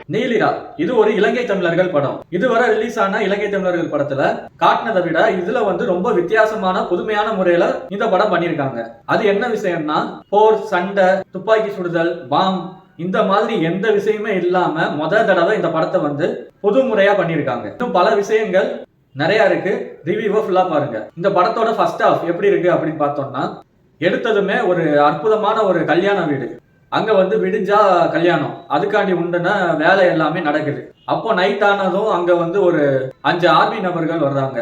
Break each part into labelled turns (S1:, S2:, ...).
S1: நீலிரா இது ஒரு இலங்கை தமிழர்கள் படம். இதுவரை ரிலீஸ் ஆன இலங்கை தமிழர்கள் படத்துல காட்டினதை விட இதுல ரொம்ப வித்தியாசமான புதுமையான முறையில இந்த படம் பண்ணிருக்காங்க. அது என்ன விஷயம்னா, போர், சண்டை, துப்பாக்கி சுடுதல், பாம், இந்த மாதிரி எந்த விஷயமே இல்லாம முத தடவை இந்த படத்தை புது முறையா பண்ணிருக்காங்க. இன்னும் பல விஷயங்கள் நிறைய இருக்கு. ரிவ்யூவை ஃபுல்லா பாருங்க. இந்த படத்தோட ஃபர்ஸ்ட் ஹாஃப் எப்படி இருக்கு அப்படின்னு பார்த்தோம்னா, எடுத்ததுமே ஒரு அற்புதமான ஒரு கல்யாண வீடு. அங்க விடிஞ்சா கல்யாணம், அதுக்காண்டி உண்டான வேலை எல்லாமே நடக்குது. அப்போ நைட் ஆனதும் அங்க ஒரு 5 ஆர்மி நபர்கள் வர்றாங்க.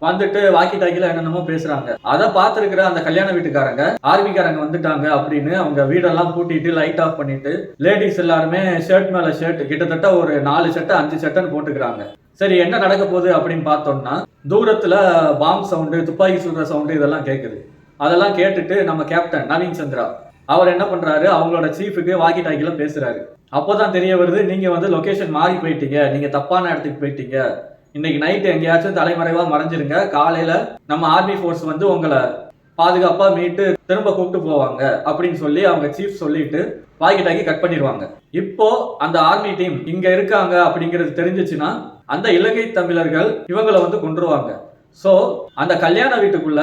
S1: வந்துட்டு வாக்கி டாக்கில என்னென்னமோ பேசுறாங்க. அதை பார்த்துருக்கிற அந்த கல்யாண வீட்டுக்காரங்க, ஆர்மிக்காரங்க வந்துட்டாங்க அப்படின்னு அவங்க வீடெல்லாம் பூட்டிட்டு லைட் ஆஃப் பண்ணிட்டு லேடிஸ் எல்லாருமே ஷர்ட் மேல ஷர்ட், கிட்டத்தட்ட ஒரு 4 சட்டை 5 சட்டைன்னு போட்டுக்கிறாங்க. சரி, என்ன நடக்க போகுது அப்படின்னு பார்த்தோம்னா, தூரத்துல பாம் சவுண்டு, துப்பாக்கி சுடுற சவுண்டு இதெல்லாம் கேட்குது. அதெல்லாம் கேட்டுட்டு நம்ம கேப்டன் நவீன் சந்திரா அவர் என்ன பண்றாரு, அவங்களோட சீஃபுக்கு வாக்கி டாக்கில பேசுறாரு. அப்போதான் தெரிய வருது, நீங்க லொகேஷன் மாறி போயிட்டீங்க, நீங்க தப்பான இடத்துக்கு போயிட்டீங்க, இன்னைக்கு நைட்டு எங்கேயாச்சும் தலைமறைவா மறைஞ்சிருங்க, காலையில நம்ம ஆர்மி ஃபோர்ஸ் உங்களை பாதுகாப்பா மீட்டு திரும்ப கூப்பிட்டு போவாங்க அப்படின்னு சொல்லி அவங்க சீஃப் சொல்லிட்டு வாக்கி டாக்கி கட் பண்ணிடுவாங்க. இப்போ அந்த ஆர்மி டீம் இங்க இருக்காங்க அப்படிங்கிறது தெரிஞ்சிச்சுன்னா அந்த இலங்கை தமிழர்கள் இவங்களை கொன்றுவாங்க. சோ அந்த கல்யாண வீட்டுக்குள்ள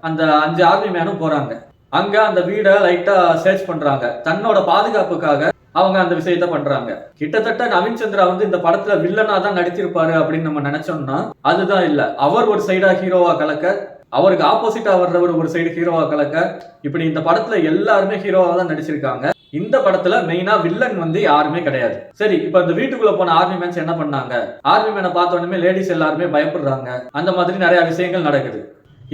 S1: அந்த 5 ஆர்மி மேனும் போறாங்க. அங்க அந்த வீடை லைட்டா சர்ச் பண்றாங்க. தன்னோட பாதுகாப்புக்காக அவங்க அந்த விஷயத்த பண்றாங்க. கிட்டத்தட்ட நவீன் சந்திரா இந்த படத்துல வில்லனா தான் நடிச்சிருப்பாரு அப்படின்னு நம்ம நினைச்சோம்னா அதுதான் இல்ல. அவர் ஒரு சைடா ஹீரோவா கலக்க, அவருக்கு ஆப்போசிட்டா வர்றவர் ஒரு சைடு ஹீரோவா கலக்க, இப்படி இந்த படத்துல எல்லாருமே ஹீரோவா தான் நடிச்சிருக்காங்க. இந்த படத்துல மெயினா வில்லன் யாருமே கிடையாது. சரி, இப்ப இந்த வீட்டுக்குள்ள போன ஆர்மி மேன்ஸ் என்ன பண்ணாங்க, ஆர்மி மேனை பார்த்த உடனே லேடிஸ் எல்லாருமே பயப்படுறாங்க. அந்த மாதிரி நிறைய விஷயங்கள் நடக்குது.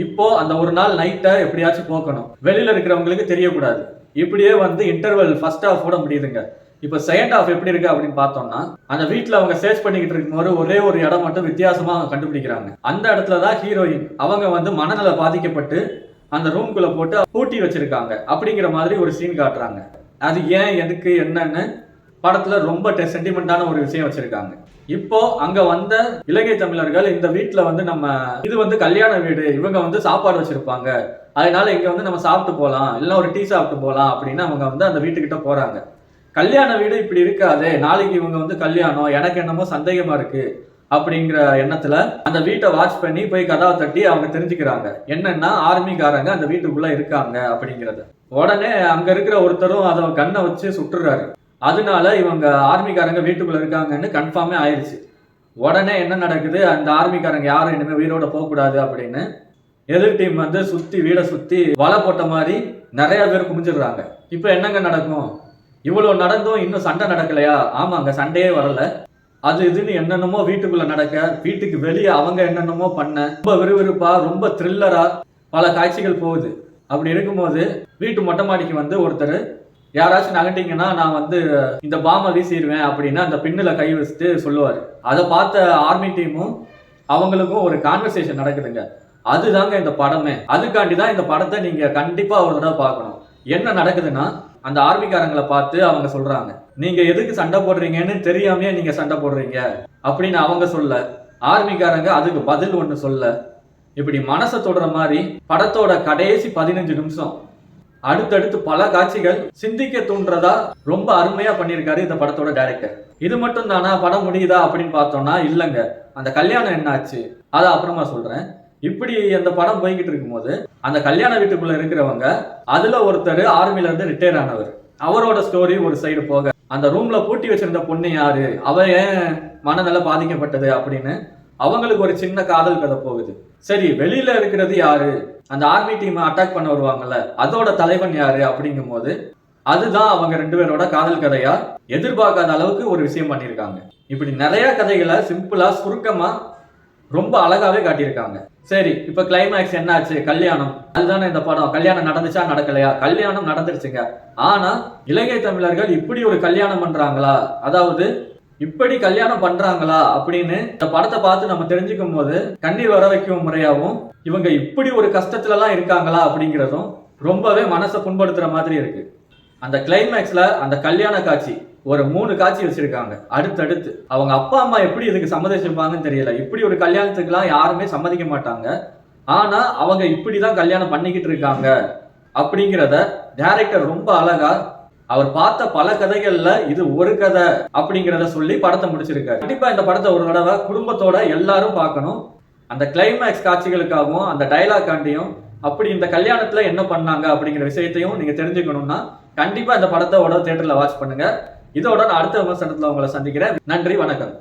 S1: இப்போ அந்த ஒரு நாள் நைட்டை எப்படியாச்சும் போக்கணும், வெளியில இருக்கிறவங்களுக்கு தெரியக்கூடாது. இப்படியே இன்டர்வல் ஃபர்ஸ்ட் ஹாஃப் கூட முடியுதுங்க. இப்போ செகண்ட் ஹாஃப் எப்படி இருக்கு அப்படின்னு பார்த்தோம்னா, அந்த வீட்டுல அவங்க சர்ச் பண்ணிக்கிட்டு இருக்கும்போது ஒரே ஒரு இடம் மட்டும் வித்தியாசமா அவங்க கண்டுபிடிக்கிறாங்க. அந்த இடத்துலதான் ஹீரோயின் அவங்க மனநல பாதிக்கப்பட்டு அந்த ரூம்குள்ள போட்டு பூட்டி வச்சிருக்காங்க அப்படிங்கிற மாதிரி ஒரு சீன் காட்டுறாங்க. அது ஏன், எதுக்கு, என்னன்னு படத்துல ரொம்ப சென்டிமெண்டான ஒரு விஷயம் வச்சிருக்காங்க. இப்போ அங்க வந்த இலங்கை தமிழர்கள் இந்த வீட்டுல நம்ம இது கல்யாண வீடு, இவங்க சாப்பாடு வச்சிருப்பாங்க, அதனால இங்க நம்ம சாப்பிட்டு போலாம், இல்ல ஒரு டீ சாப்பிட்டு போலாம் அப்படின்னு அவங்க அந்த வீட்டுக்கிட்ட போறாங்க. கல்யாண வீடு இப்படி இருக்காது, நாளைக்கு இவங்க கல்யாணம், எனக்கு என்னமோ சந்தேகமா இருக்கு அப்படிங்கிற எண்ணத்துல அந்த வீட்டை வாட்ச் பண்ணி போய் கதவை தட்டி அவங்க தெரிஞ்சுக்கிறாங்க என்னன்னா ஆர்மிக்காரங்க அந்த வீட்டுக்குள்ள இருக்காங்க அப்படிங்கறது. உடனே அங்க இருக்கிற ஒருத்தரும் அதை கண்ணை வச்சு சுட்டுறாரு. அதனால இவங்க ஆர்மிக்காரங்க வீட்டுக்குள்ள இருக்காங்கன்னு கன்ஃபார்மே ஆயிடுச்சு. உடனே என்ன நடக்குது, அந்த ஆர்மிக்காரங்க யாரும் இனிமே வீடோட போகக்கூடாது அப்படின்னு எதிர் டீம் சுத்தி வீடை சுத்தி வலை போட்ட மாதிரி நிறைய பேர் குமிஞ்சிடுறாங்க. இப்ப என்னங்க நடக்கும், இவ்வளவு நடந்தும் இன்னும் சண்டை நடக்கலையா? ஆமாங்க, சண்டையே வரல. அது இதுன்னு என்னென்னமோ வீட்டுக்குள்ள நடக்க, வீட்டுக்கு வெளியே அவங்க என்னென்னமோ பண்ண, ரொம்ப விறுவிறுப்பா ரொம்ப த்ரில்லரா பல காட்சிகள் போகுது. அப்படி இருக்கும்போது வீட்டு மொட்டை மாடிக்கு ஒருத்தர், யாராச்சும் நகட்டிங்கன்னா நான் இந்த பாமை வீசிடுவேன் அப்படின்னு அந்த பின்னுல கை வச்சுட்டு சொல்லுவாரு. அதை பார்த்த ஆர்மி டீமும் அவங்களுக்கும் ஒரு கான்வர்சேஷன் நடக்குதுங்க. அதுதாங்க இந்த படமே. அதுக்காண்டிதான் இந்த படத்தை நீங்க கண்டிப்பா ஒரு தடவை பார்க்கணும். என்ன நடக்குதுன்னா, அந்த ஆர்மிக்காரங்களை பார்த்து அவங்க சொல்றாங்க, நீங்க எதுக்கு சண்டை போடுறீங்கன்னு தெரியாமையே நீங்க சண்டை போடுறீங்க அப்படின்னு அவங்க சொல்ல, ஆர்மிக்காரங்க அதுக்கு பதில் ஒண்ணு சொல்ல, இப்படி மனசை தொடுற மாதிரி படத்தோட கடைசி 15 நிமிஷம் அடுத்தடுத்து பல காட்சிகள் சிந்திக்க தூண்டுறதா ரொம்ப அருமையா பண்ணியிருக்காரு இந்த படத்தோட டைரக்டர். இது மட்டும் தானா படம் முடியுதா அப்படின்னு பார்த்தோம்னா இல்லைங்க. அந்த கல்யாணம் என்ன ஆச்சு அதை அப்புறமா சொல்றேன். இப்படி அந்த படம் போய்கிட்டு இருக்கும்போது அந்த கல்யாண வீட்டுக்குள்ள இருக்கிறவங்க அதுல ஒருத்தர் ஆர்மில இருந்து ரிட்டையர் ஆனவர், அவரோட ஸ்டோரி ஒரு சைடு போக, அந்த ரூம்ல பூட்டி வச்சிருந்த பொண்ணு யாரு, அவ ஏன் மனநல பாதிக்கப்பட்டது அப்படின்னு அவங்களுக்கு ஒரு சின்ன காதல் கதை போகுது. சரி, வெளியில இருக்கிறது யாரு, அந்த ஆர்மி டீம் அட்டாக் பண்ண வருவாங்கல்ல அதோட தலைவன் யாரு அப்படிங்கும் போது அதுதான் அவங்க 2 பேரோட காதல் கதையா எதிர்பார்க்காத அளவுக்கு ஒரு விஷயம் பண்ணியிருக்காங்க. இப்படி நிறைய கதைகளை சிம்பிளா சுருக்கமா ரொம்ப அழகாவே காட்டியிருக்காங்க. சரி, இப்ப கிளைமேக்ஸ் என்ன ஆச்சு, கல்யாணம், அதுதானே இந்த படம். கல்யாணம் நடந்துச்சா நடக்கலையா? கல்யாணம் நடந்துருச்சுங்க. ஆனா இலங்கை தமிழர்கள் இப்படி ஒரு கல்யாணம் பண்றாங்களா, அதாவது இப்படி கல்யாணம் பண்றாங்களா அப்படின்னு இந்த படத்தை பார்த்து நம்ம தெரிஞ்சுக்கும் போது கண்ணீர் வர வைக்கும் முறையாவும் இவங்க இப்படி ஒரு கஷ்டத்துல எல்லாம் இருக்காங்களா அப்படிங்கிறதும் ரொம்பவே மனசை புண்படுத்துற மாதிரி இருக்கு. அந்த கிளைமேக்ஸ்ல அந்த கல்யாண காட்சி ஒரு 3 காட்சி வச்சிருக்காங்க அடுத்தடுத்து. அவங்க அப்பா அம்மா எப்படி இதுக்கு சம்மதிச்சிருப்பாங்கன்னு தெரியல. இப்படி ஒரு கல்யாணத்துக்குலாம் யாருமே சம்மதிக்க மாட்டாங்க. ஆனா அவங்க இப்படிதான் கல்யாணம் பண்ணிக்கிட்டு இருக்காங்க அப்படிங்கிறத டைரக்டர் ரொம்ப அழகா அவர் பார்த்த பல கதைகள்ல இது ஒரு கதை அப்படிங்கிறத சொல்லி படத்தை முடிச்சிருக்காரு. கண்டிப்பா இந்த படத்தை ஒரு தடவை குடும்பத்தோட எல்லாரும் பார்க்கணும். அந்த கிளைமேக்ஸ் காட்சிகளுக்காகவும் அந்த டைலாக் காண்டியும் அப்படி இந்த கல்யாணத்துல என்ன பண்ணாங்க அப்படிங்கிற விஷயத்தையும் நீங்க தெரிஞ்சுக்கணும்னா கண்டிப்பா இந்த படத்தோட தியேட்டர்ல வாட்ச் பண்ணுங்க. இதோட நான் அடுத்த விமர்சனத்துல உங்களை சந்திக்கிறேன். நன்றி, வணக்கம்.